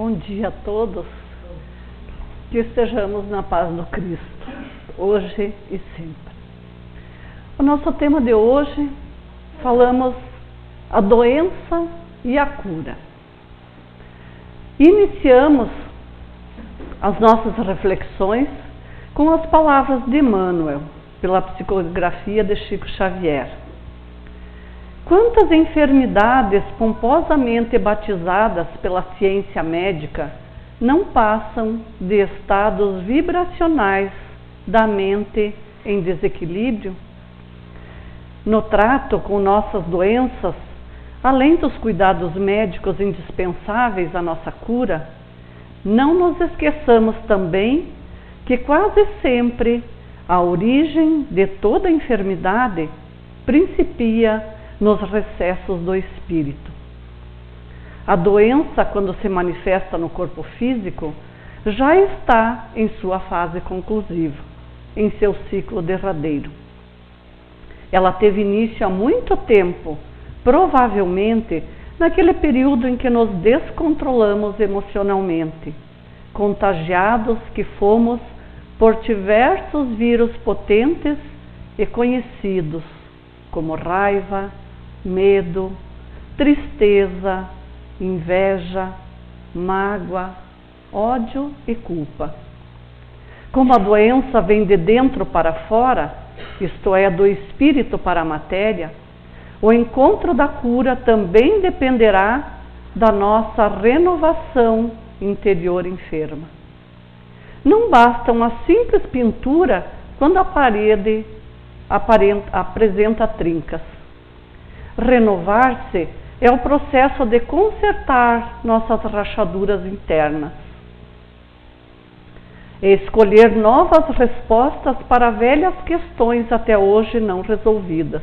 Bom dia a todos. Que estejamos na paz do Cristo, hoje e sempre. O nosso tema de hoje, falamos a doença e a cura. Iniciamos as nossas reflexões com as palavras de Emmanuel, pela psicografia de Chico Xavier. Quantas enfermidades pomposamente batizadas pela ciência médica não passam de estados vibracionais da mente em desequilíbrio? No trato com nossas doenças, além dos cuidados médicos indispensáveis à nossa cura, não nos esqueçamos também que quase sempre a origem de toda enfermidade principia nos recessos do espírito. A doença, quando se manifesta no corpo físico, já está em sua fase conclusiva, em seu ciclo derradeiro. Ela teve início há muito tempo, provavelmente naquele período em que nos descontrolamos emocionalmente, contagiados que fomos por diversos vírus potentes e conhecidos, como raiva, medo, tristeza, inveja, mágoa, ódio e culpa. Como a doença vem de dentro para fora, isto é, do espírito para a matéria, o encontro da cura também dependerá da nossa renovação interior enferma. Não basta uma simples pintura quando a parede apresenta trincas. Renovar-se é o processo de consertar nossas rachaduras internas. É escolher novas respostas para velhas questões até hoje não resolvidas.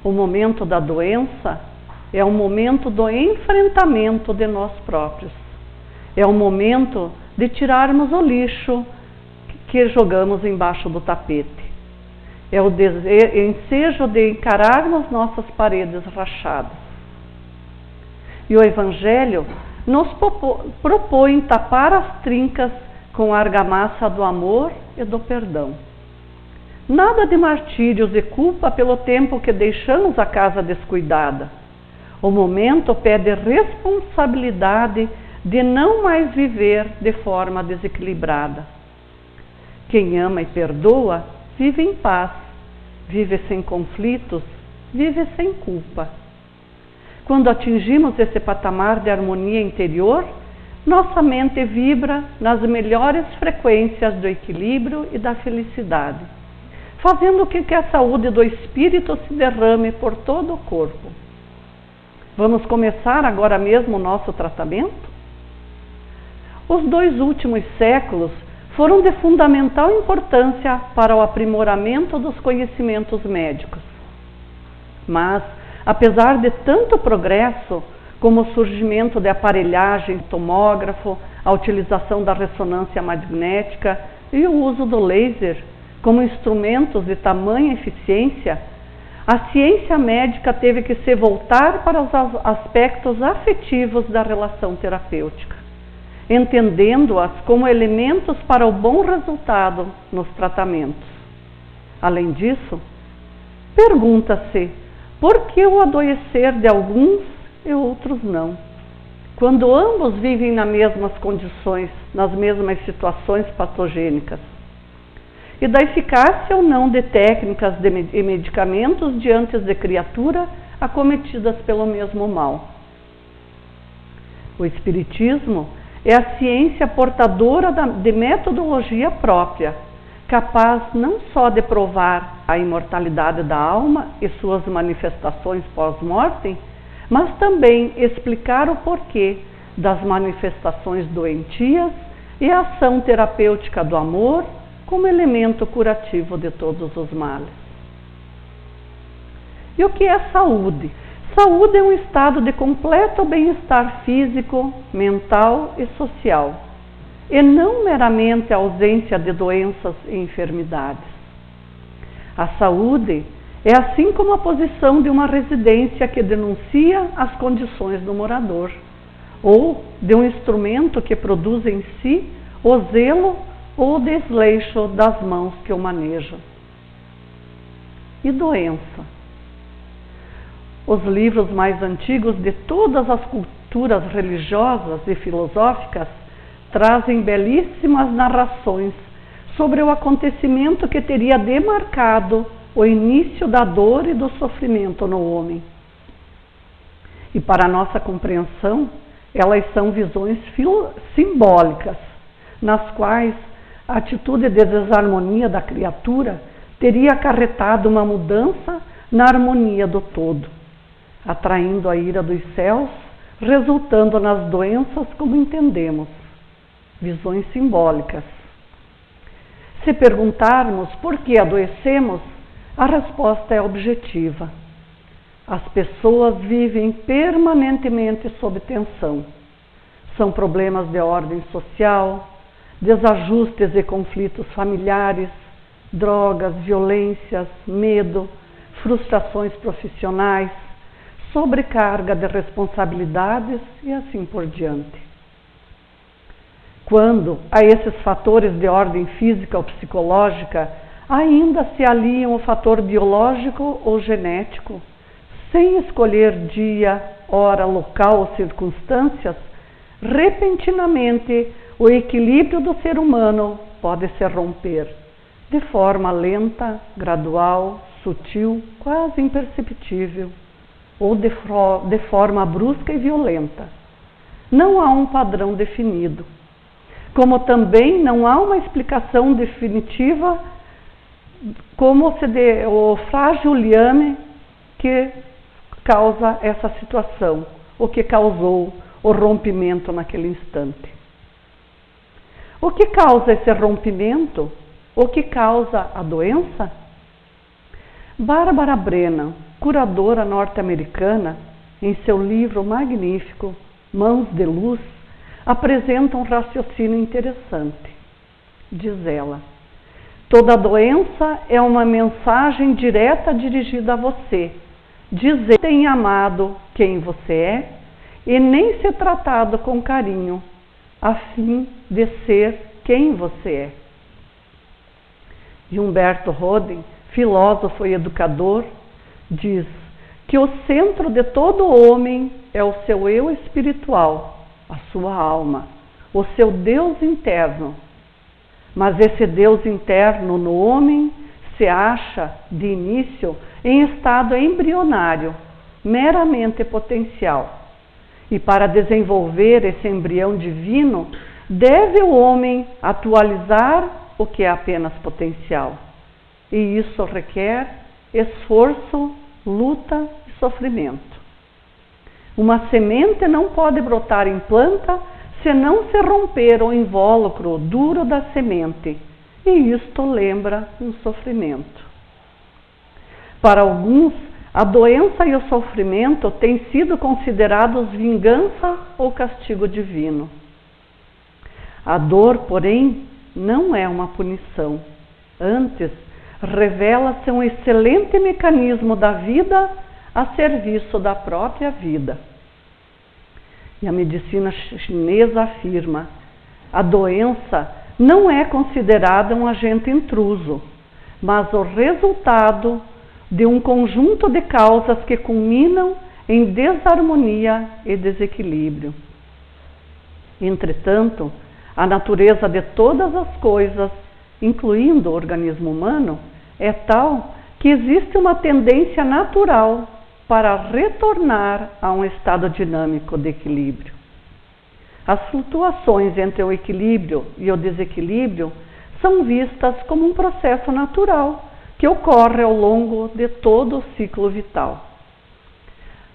O momento da doença é o momento do enfrentamento de nós próprios. É o momento de tirarmos o lixo que jogamos embaixo do tapete. É o ensejo de encararmos nossas paredes rachadas. E o Evangelho nos propõe tapar as trincas com a argamassa do amor e do perdão. Nada de martírios e culpa pelo tempo que deixamos a casa descuidada. O momento pede responsabilidade de não mais viver de forma desequilibrada. Quem ama e perdoa, vive em paz, vive sem conflitos, vive sem culpa. Quando atingimos esse patamar de harmonia interior, nossa mente vibra nas melhores frequências do equilíbrio e da felicidade, fazendo com que a saúde do espírito se derrame por todo o corpo. Vamos começar agora mesmo o nosso tratamento? Os 2 últimos séculos foram de fundamental importância para o aprimoramento dos conhecimentos médicos. Mas, apesar de tanto progresso, como o surgimento de aparelhagem, tomógrafo, a utilização da ressonância magnética e o uso do laser como instrumentos de tamanha eficiência, a ciência médica teve que se voltar para os aspectos afetivos da relação terapêutica, entendendo-as como elementos para o bom resultado nos tratamentos. Além disso, pergunta-se por que o adoecer de alguns e outros não, quando ambos vivem nas mesmas condições, nas mesmas situações patogênicas, e da eficácia ou não de técnicas e medicamentos diante de criaturas acometidas pelo mesmo mal. O Espiritismo é a ciência portadora de metodologia própria, capaz não só de provar a imortalidade da alma e suas manifestações pós-mortem, mas também explicar o porquê das manifestações doentias e a ação terapêutica do amor como elemento curativo de todos os males. E o que é saúde? Saúde é um estado de completo bem-estar físico, mental e social, e não meramente a ausência de doenças e enfermidades. A saúde é assim como a posição de uma residência que denuncia as condições do morador, ou de um instrumento que produz em si o zelo ou o desleixo das mãos que o manejam. E doença? Os livros mais antigos de todas as culturas religiosas e filosóficas trazem belíssimas narrações sobre o acontecimento que teria demarcado o início da dor e do sofrimento no homem. E para nossa compreensão, elas são visões simbólicas, nas quais a atitude de desarmonia da criatura teria acarretado uma mudança na harmonia do todo, atraindo a ira dos céus, resultando nas doenças como entendemos. Visões simbólicas. Se perguntarmos por que adoecemos, a resposta é objetiva. As pessoas vivem permanentemente sob tensão. São problemas de ordem social, desajustes e conflitos familiares, drogas, violências, medo, frustrações profissionais, sobrecarga de responsabilidades e assim por diante. Quando a esses fatores de ordem física ou psicológica ainda se aliam o fator biológico ou genético, sem escolher dia, hora, local ou circunstâncias, repentinamente o equilíbrio do ser humano pode se romper, de forma lenta, gradual, sutil, quase imperceptível, ou de forma brusca e violenta. Não há um padrão definido, como também não há uma explicação definitiva como o frágil liame que causa essa situação, o que causou o rompimento naquele instante. O que causa esse rompimento? O que causa a doença? Barbara Brennan, curadora norte-americana, em seu livro magnífico Mãos de Luz, apresenta um raciocínio interessante. Diz ela: toda doença é uma mensagem direta dirigida a você, dizer que tem amado quem você é e nem ser tratado com carinho, a fim de ser quem você é. E Humberto Roden, filósofo e educador, diz que o centro de todo homem é o seu eu espiritual, a sua alma, o seu Deus interno. Mas esse Deus interno no homem se acha, de início, em estado embrionário, meramente potencial. E para desenvolver esse embrião divino, deve o homem atualizar o que é apenas potencial. E isso requer esforço, luta e sofrimento. Uma semente não pode brotar em planta se não se romper o invólucro duro da semente, e isto lembra um sofrimento. Para alguns, a doença e o sofrimento têm sido considerados vingança ou castigo divino. A dor, porém, não é uma punição. Antes, revela-se um excelente mecanismo da vida a serviço da própria vida. E a medicina chinesa afirma: a doença não é considerada um agente intruso, mas o resultado de um conjunto de causas que culminam em desarmonia e desequilíbrio. Entretanto, a natureza de todas as coisas, incluindo o organismo humano, é tal que existe uma tendência natural para retornar a um estado dinâmico de equilíbrio. As flutuações entre o equilíbrio e o desequilíbrio são vistas como um processo natural que ocorre ao longo de todo o ciclo vital.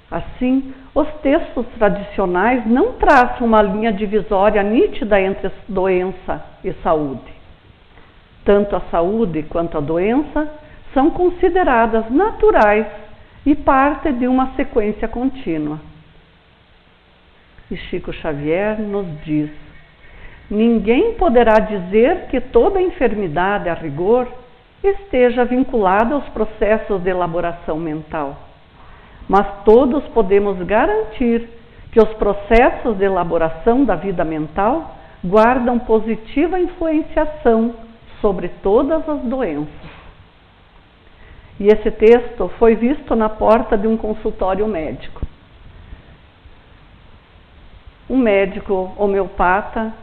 Assim, os textos tradicionais não traçam uma linha divisória nítida entre doença e saúde. Tanto a saúde quanto a doença são consideradas naturais e parte de uma sequência contínua. E Chico Xavier nos diz: ninguém poderá dizer que toda enfermidade, a rigor, esteja vinculada aos processos de elaboração mental, mas todos podemos garantir que os processos de elaboração da vida mental guardam positiva influenciação sobre todas as doenças. E esse texto foi visto na porta de um consultório médico. Um médico homeopata,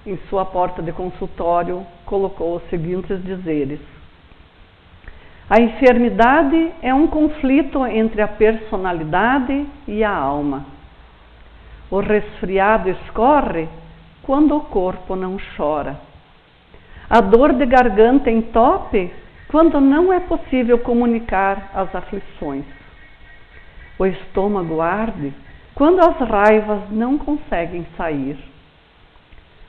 em sua porta de consultório, colocou os seguintes dizeres: a enfermidade é um conflito entre a personalidade e a alma. O resfriado escorre quando o corpo não chora. A dor de garganta entope quando não é possível comunicar as aflições. O estômago arde quando as raivas não conseguem sair.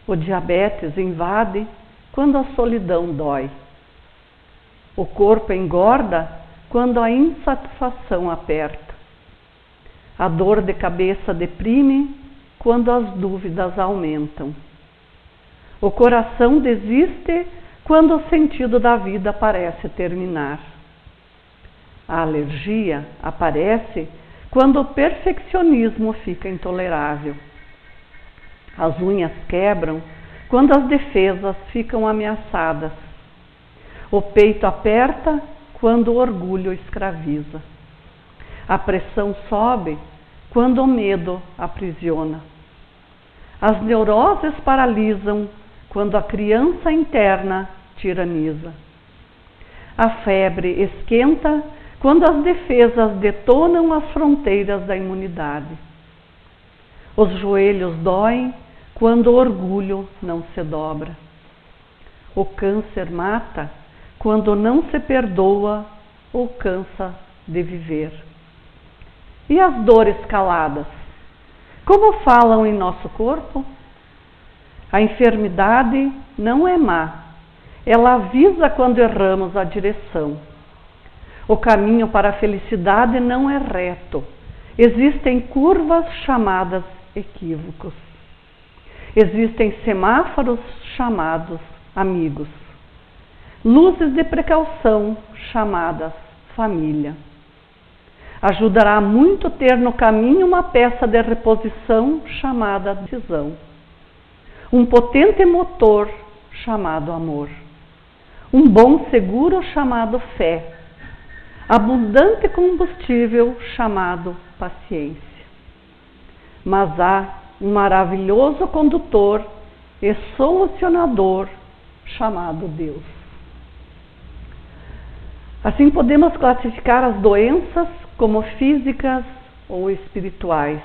O diabetes invade quando a solidão dói. O corpo engorda quando a insatisfação aperta. A dor de cabeça deprime quando as dúvidas aumentam. O coração desiste quando o sentido da vida parece terminar. A alergia aparece quando o perfeccionismo fica intolerável. As unhas quebram quando as defesas ficam ameaçadas. O peito aperta quando o orgulho escraviza. A pressão sobe quando o medo aprisiona. As neuroses paralisam quando a criança interna tiraniza. A febre esquenta quando as defesas detonam as fronteiras da imunidade. Os joelhos doem quando o orgulho não se dobra. O câncer mata quando não se perdoa ou cansa de viver. E as dores caladas? Como falam em nosso corpo? A enfermidade não é má. Ela avisa quando erramos a direção. O caminho para a felicidade não é reto. Existem curvas chamadas equívocos. Existem semáforos chamados amigos. Luzes de precaução chamadas família. Ajudará muito ter no caminho uma peça de reposição chamada decisão. Um potente motor chamado amor. Um bom seguro chamado fé. Abundante combustível chamado paciência. Mas há um maravilhoso condutor e solucionador chamado Deus. Assim podemos classificar as doenças como físicas ou espirituais.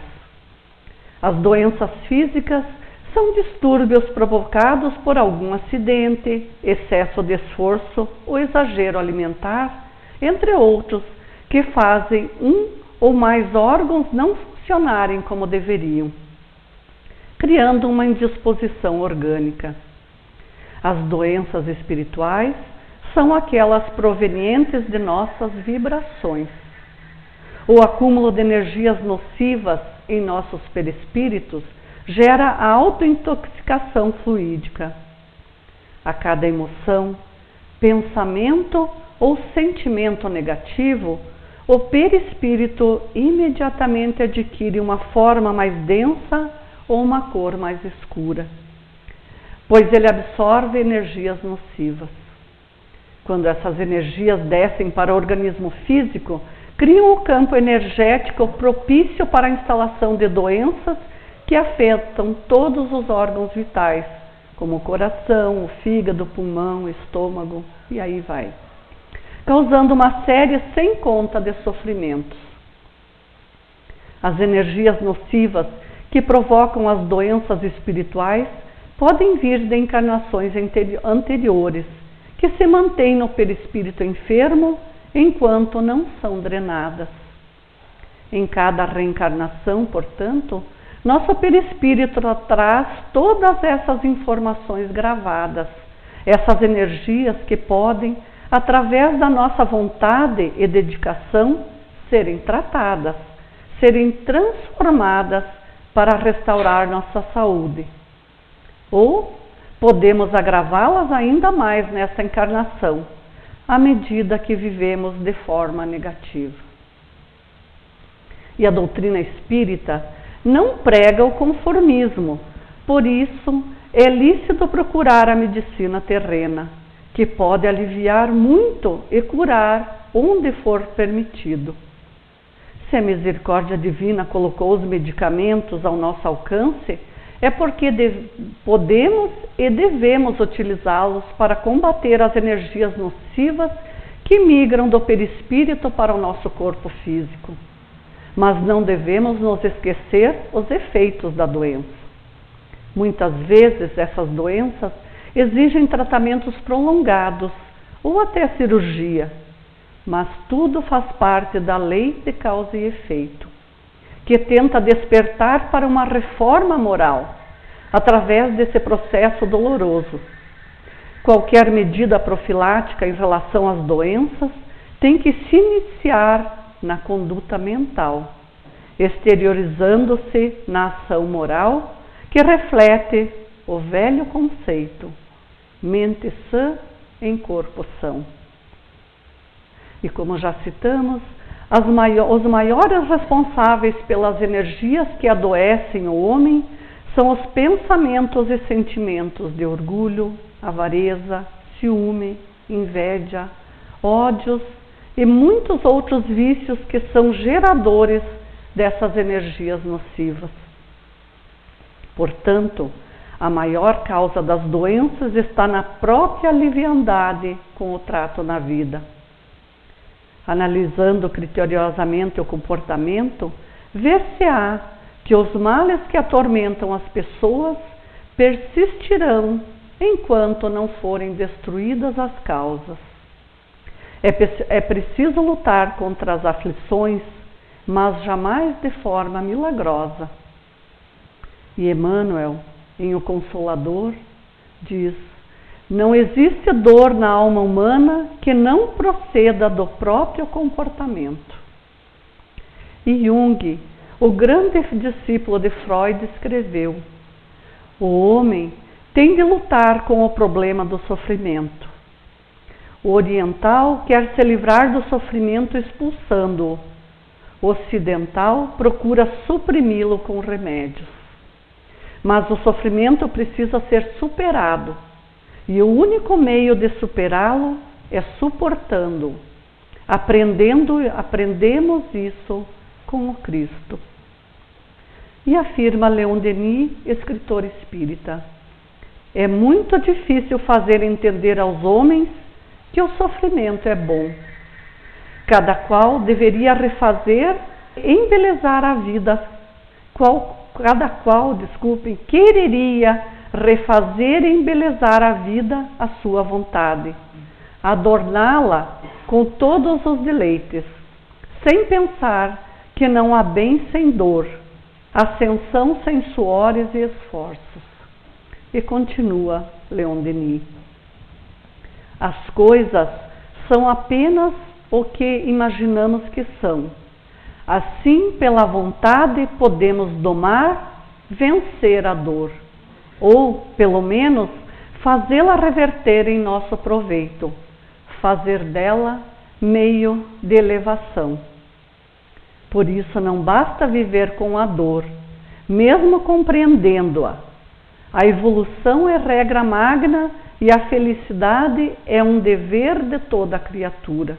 As doenças físicas são distúrbios provocados por algum acidente, excesso de esforço ou exagero alimentar, entre outros, que fazem um ou mais órgãos não funcionarem como deveriam, criando uma indisposição orgânica. As doenças espirituais são aquelas provenientes de nossas vibrações. O acúmulo de energias nocivas em nossos perispíritos gera a autointoxicação fluídica. A cada emoção, pensamento ou sentimento negativo, o perispírito imediatamente adquire uma forma mais densa ou uma cor mais escura, pois ele absorve energias nocivas. Quando essas energias descem para o organismo físico, criam um campo energético propício para a instalação de doenças que afetam todos os órgãos vitais, como o coração, o fígado, o pulmão, o estômago, e aí vai, causando uma série sem conta de sofrimentos. As energias nocivas que provocam as doenças espirituais podem vir de encarnações anteriores, que se mantêm no perispírito enfermo enquanto não são drenadas. Em cada reencarnação, portanto, nosso perispírito traz todas essas informações gravadas, essas energias que podem, através da nossa vontade e dedicação, serem tratadas, serem transformadas para restaurar nossa saúde. Ou podemos agravá-las ainda mais nessa encarnação, à medida que vivemos de forma negativa. E a doutrina espírita não prega o conformismo, por isso é lícito procurar a medicina terrena, que pode aliviar muito e curar onde for permitido. Se a misericórdia divina colocou os medicamentos ao nosso alcance, é porque podemos e devemos utilizá-los para combater as energias nocivas que migram do perispírito para o nosso corpo físico. Mas não devemos nos esquecer os efeitos da doença. Muitas vezes essas doenças exigem tratamentos prolongados ou até cirurgia, mas tudo faz parte da lei de causa e efeito, que tenta despertar para uma reforma moral através desse processo doloroso. Qualquer medida profilática em relação às doenças tem que se iniciar na conduta mental, exteriorizando-se na ação moral que reflete o velho conceito: mente sã em corpo são. E como já citamos, os maiores responsáveis pelas energias que adoecem o homem são os pensamentos e sentimentos de orgulho, avareza, ciúme, inveja, ódios e muitos outros vícios que são geradores dessas energias nocivas. Portanto, a maior causa das doenças está na própria liviandade com o trato na vida. Analisando criteriosamente o comportamento, ver-se-á que os males que atormentam as pessoas persistirão enquanto não forem destruídas as causas. É preciso lutar contra as aflições, mas jamais de forma milagrosa. E Emmanuel, em O Consolador, diz: não existe dor na alma humana que não proceda do próprio comportamento. E Jung, o grande discípulo de Freud, escreveu: o homem tem de lutar com o problema do sofrimento. O oriental quer se livrar do sofrimento expulsando-o. O ocidental procura suprimi-lo com remédios. Mas o sofrimento precisa ser superado, e o único meio de superá-lo é suportando-o. Aprendemos isso com o Cristo. E afirma Leon Denis, escritor espírita: é muito difícil fazer entender aos homens que o sofrimento é bom. Cada qual deveria refazer e embelezar a vida. Cada qual quereria refazer e embelezar a vida à sua vontade, adorná-la com todos os deleites, sem pensar que não há bem sem dor, ascensão sem suores e esforços. E continua Leon Denis: as coisas são apenas o que imaginamos que são. Assim, pela vontade, podemos domar, vencer a dor, ou, pelo menos, fazê-la reverter em nosso proveito, fazer dela meio de elevação. Por isso, não basta viver com a dor, mesmo compreendendo-a. A evolução é regra magna e a felicidade é um dever de toda a criatura.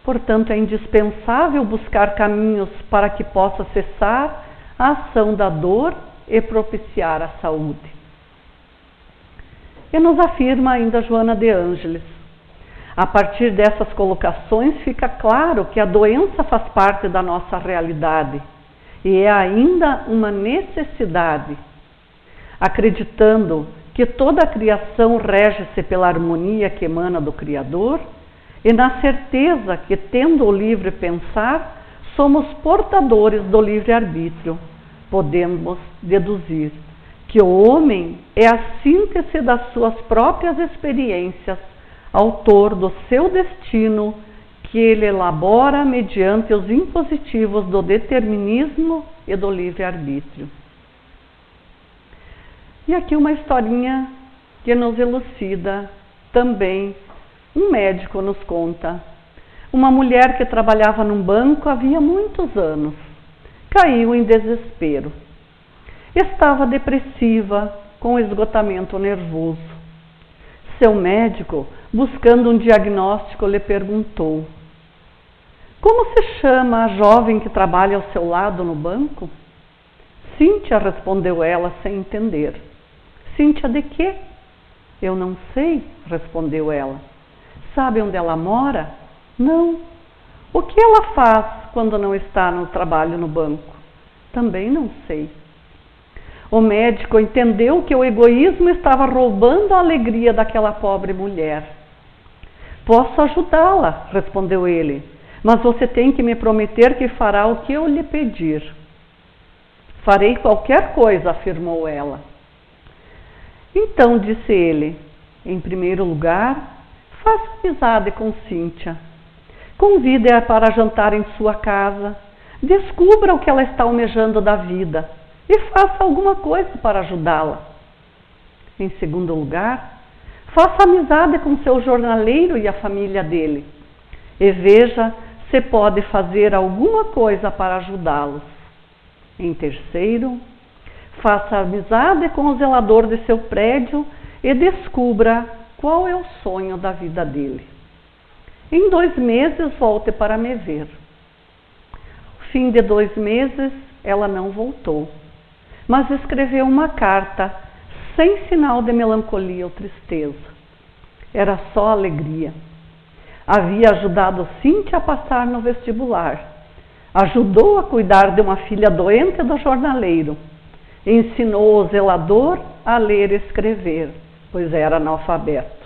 Portanto, é indispensável buscar caminhos para que possa cessar a ação da dor e propiciar a saúde. E nos afirma ainda Joana de Ângeles: a partir dessas colocações fica claro que a doença faz parte da nossa realidade e é ainda uma necessidade. Acreditando que toda a criação rege-se pela harmonia que emana do Criador, e na certeza que, tendo o livre pensar, somos portadores do livre-arbítrio, podemos deduzir que o homem é a síntese das suas próprias experiências, autor do seu destino, que ele elabora mediante os impositivos do determinismo e do livre-arbítrio. E aqui uma historinha que nos elucida também. Um médico nos conta: uma mulher que trabalhava num banco havia muitos anos. caiu em desespero. Estava depressiva, com esgotamento nervoso. Seu médico, buscando um diagnóstico, lhe perguntou: como se chama a jovem que trabalha ao seu lado no banco? Cíntia, respondeu ela sem entender. Cíntia de quê? Eu não sei, respondeu ela. Sabe onde ela mora? Não. O que ela faz quando não está no trabalho no banco? Também não sei. O médico entendeu que o egoísmo estava roubando a alegria daquela pobre mulher. Posso ajudá-la, respondeu ele, mas você tem que me prometer que fará o que eu lhe pedir. Farei qualquer coisa, afirmou ela. Então, disse ele, em primeiro lugar, faça amizade com Cíntia. Convide-a para jantar em sua casa. Descubra o que ela está almejando da vida e faça alguma coisa para ajudá-la. Em segundo lugar, faça amizade com seu jornaleiro e a família dele e veja se pode fazer alguma coisa para ajudá-los. Em terceiro, faça amizade com o zelador de seu prédio e descubra qual é o sonho da vida dele. Em 2 meses, volte para me ver. Fim de 2 meses, ela não voltou, mas escreveu uma carta sem sinal de melancolia ou tristeza. Era só alegria. Havia ajudado Cíntia a passar no vestibular. Ajudou a cuidar de uma filha doente do jornaleiro. Ensinou o zelador a ler e escrever, pois era analfabeto.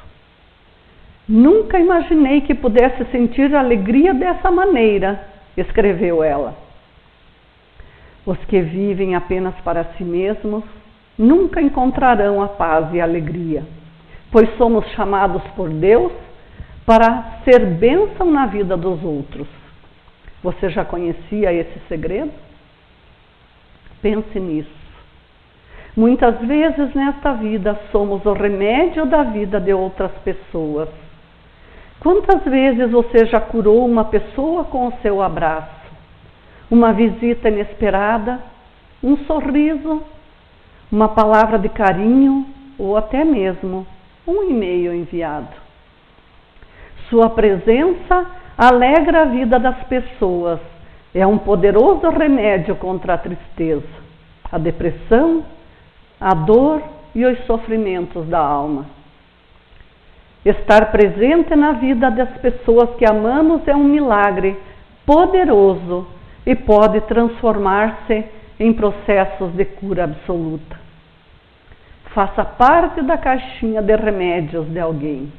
Nunca imaginei que pudesse sentir alegria dessa maneira, escreveu ela. Os que vivem apenas para si mesmos nunca encontrarão a paz e a alegria, pois somos chamados por Deus para ser bênção na vida dos outros. Você já conhecia esse segredo? Pense nisso. Muitas vezes nesta vida somos o remédio da vida de outras pessoas. Quantas vezes você já curou uma pessoa com o seu abraço, uma visita inesperada, um sorriso, uma palavra de carinho ou até mesmo um e-mail enviado? Sua presença alegra a vida das pessoas, é um poderoso remédio contra a tristeza, a depressão, a dor e os sofrimentos da alma. Estar presente na vida das pessoas que amamos é um milagre poderoso e pode transformar-se em processos de cura absoluta. Faça parte da caixinha de remédios de alguém.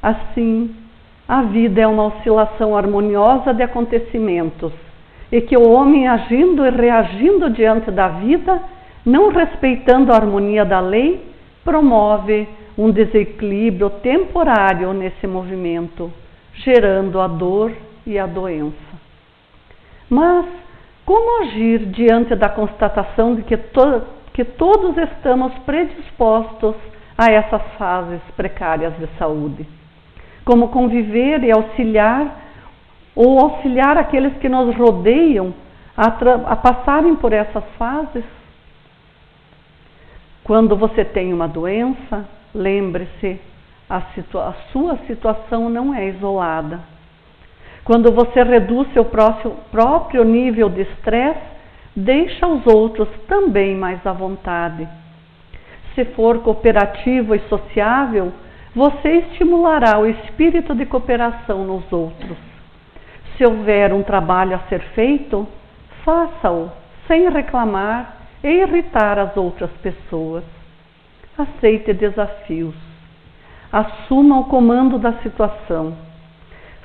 Assim, a vida é uma oscilação harmoniosa de acontecimentos e que o homem agindo e reagindo diante da vida, não respeitando a harmonia da lei, promove um desequilíbrio temporário nesse movimento, gerando a dor e a doença. Mas como agir diante da constatação de que todos estamos predispostos a essas fases precárias de saúde? Como conviver e auxiliar aqueles que nos rodeiam a passarem por essas fases? Quando você tem uma doença, lembre-se, a sua situação não é isolada. Quando você reduz seu próprio nível de estresse, deixa os outros também mais à vontade. Se for cooperativo e sociável, você estimulará o espírito de cooperação nos outros. Se houver um trabalho a ser feito, faça-o sem reclamar e irritar as outras pessoas. Aceite desafios. Assuma o comando da situação.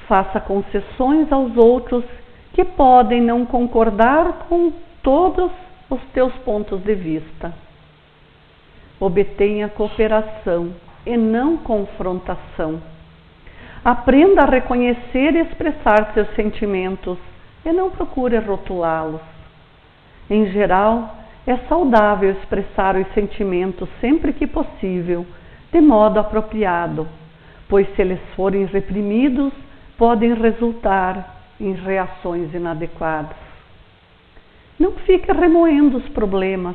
Faça concessões aos outros que podem não concordar com todos os teus pontos de vista. Obtenha cooperação e não confrontação. Aprenda a reconhecer e expressar seus sentimentos e não procure rotulá-los. Em geral, é saudável expressar os sentimentos sempre que possível, de modo apropriado, pois se eles forem reprimidos, podem resultar em reações inadequadas. Não fique remoendo os problemas.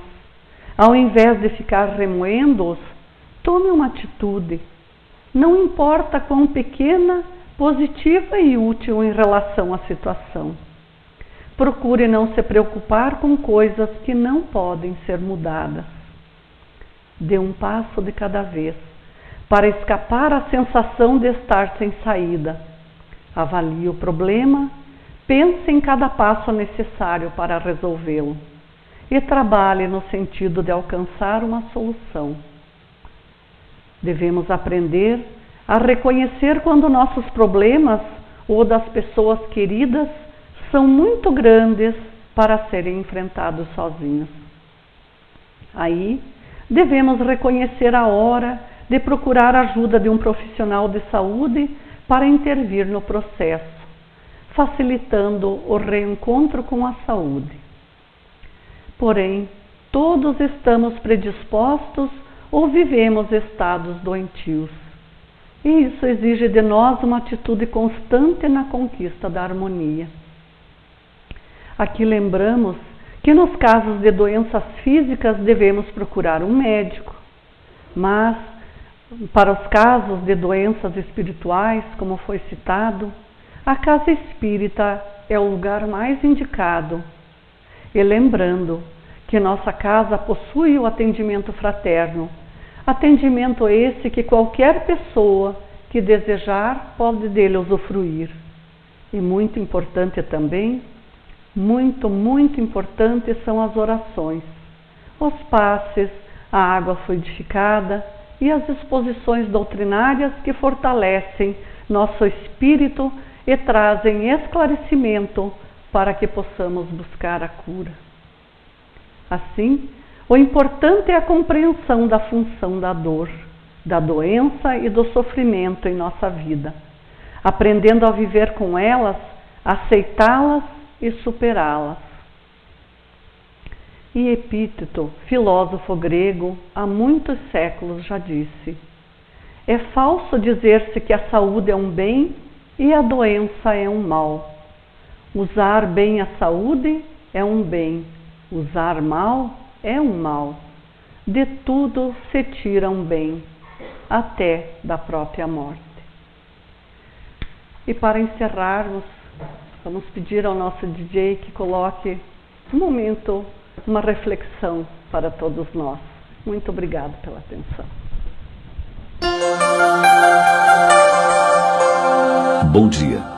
Ao invés de ficar remoendo-os, tome uma atitude. Não importa quão pequena, positiva e útil em relação à situação. Procure não se preocupar com coisas que não podem ser mudadas. Dê um passo de cada vez, para escapar à sensação de estar sem saída. Avalie o problema, pense em cada passo necessário para resolvê-lo e trabalhe no sentido de alcançar uma solução. Devemos aprender a reconhecer quando nossos problemas ou das pessoas queridas são muito grandes para serem enfrentados sozinhos. Aí, devemos reconhecer a hora de procurar a ajuda de um profissional de saúde para intervir no processo, facilitando o reencontro com a saúde. Porém, todos estamos predispostos ou vivemos estados doentios. E isso exige de nós uma atitude constante na conquista da harmonia. Aqui lembramos que nos casos de doenças físicas devemos procurar um médico, mas para os casos de doenças espirituais, como foi citado, a casa espírita é o lugar mais indicado. E lembrando que nossa casa possui o atendimento fraterno, atendimento esse que qualquer pessoa que desejar pode dele usufruir. E muito importante também, muito importante são as orações, os passes, a água fluidificada e as exposições doutrinárias que fortalecem nosso espírito e trazem esclarecimento para que possamos buscar a cura. Assim, o importante é a compreensão da função da dor, da doença e do sofrimento em nossa vida, aprendendo a viver com elas, aceitá-las e superá-las. E Epíteto, filósofo grego, há muitos séculos já disse: é falso dizer-se que a saúde é um bem e a doença é um mal. Usar bem a saúde é um bem, usar mal é um mal. De tudo se tira um bem, até da própria morte. E para encerrarmos, vamos pedir ao nosso DJ que coloque um momento, uma reflexão para todos nós. Muito obrigado pela atenção. Bom dia.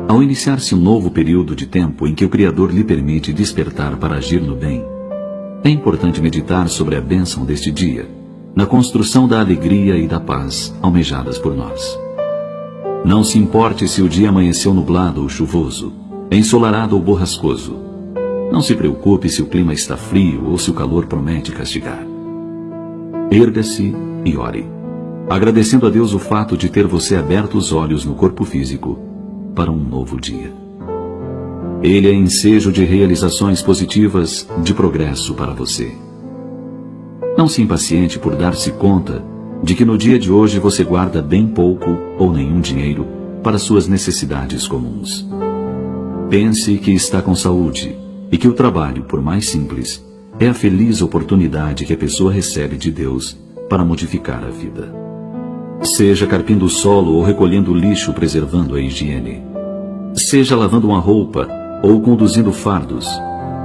Ao iniciar-se um novo período de tempo em que o Criador lhe permite despertar para agir no bem, é importante meditar sobre a bênção deste dia, na construção da alegria e da paz almejadas por nós. Não se importe se o dia amanheceu nublado ou chuvoso, ensolarado ou borrascoso. Não se preocupe se o clima está frio ou se o calor promete castigar. Erga-se e ore, agradecendo a Deus o fato de ter você aberto os olhos no corpo físico para um novo dia. Ele é ensejo de realizações positivas, de progresso para você. Não se impaciente por dar-se conta de que no dia de hoje você guarda bem pouco ou nenhum dinheiro para suas necessidades comuns. Pense que está com saúde e que o trabalho, por mais simples, é a feliz oportunidade que a pessoa recebe de Deus para modificar a vida. Seja carpindo o solo ou recolhendo o lixo, preservando a higiene. Seja lavando uma roupa ou conduzindo fardos,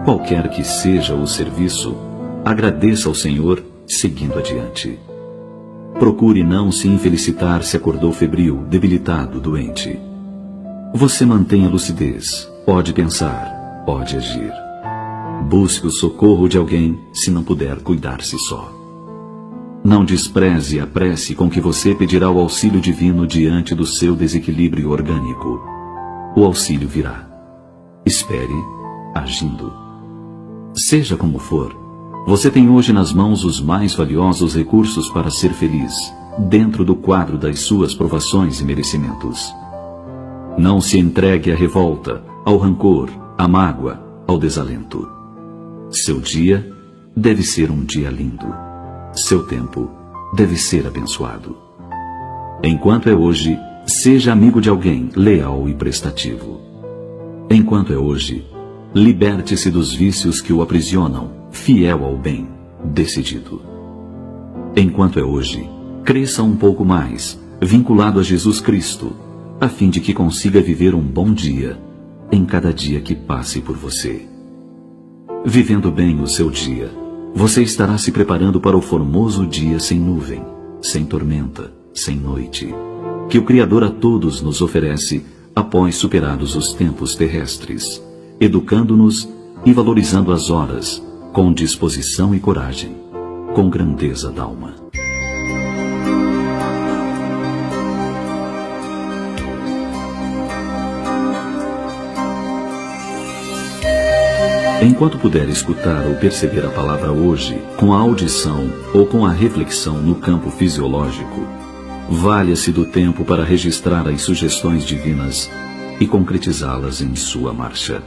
qualquer que seja o serviço, agradeça ao Senhor seguindo adiante. Procure não se infelicitar se acordou febril, debilitado, doente. Você mantém a lucidez, pode pensar, pode agir. Busque o socorro de alguém se não puder cuidar-se só. Não despreze a prece com que você pedirá o auxílio divino diante do seu desequilíbrio orgânico. O auxílio virá. Espere, agindo. Seja como for, você tem hoje nas mãos os mais valiosos recursos para ser feliz, dentro do quadro das suas provações e merecimentos. Não se entregue à revolta, ao rancor, à mágoa, ao desalento. Seu dia deve ser um dia lindo. Seu tempo deve ser abençoado. Enquanto é hoje, Seja amigo de alguém leal e prestativo. Enquanto é hoje, liberte-se dos vícios que o aprisionam, fiel ao bem, decidido. Enquanto é hoje, cresça um pouco mais, vinculado a Jesus Cristo, a fim de que consiga viver um bom dia, em cada dia que passe por você. Vivendo bem o seu dia, você estará se preparando para o formoso dia sem nuvem, sem tormenta, sem noite, que o Criador a todos nos oferece após superados os tempos terrestres, educando-nos e valorizando as horas, com disposição e coragem, com grandeza d'alma. Enquanto puder escutar ou perceber a palavra hoje, com a audição ou com a reflexão no campo fisiológico, valha-se do tempo para registrar as sugestões divinas e concretizá-las em sua marcha.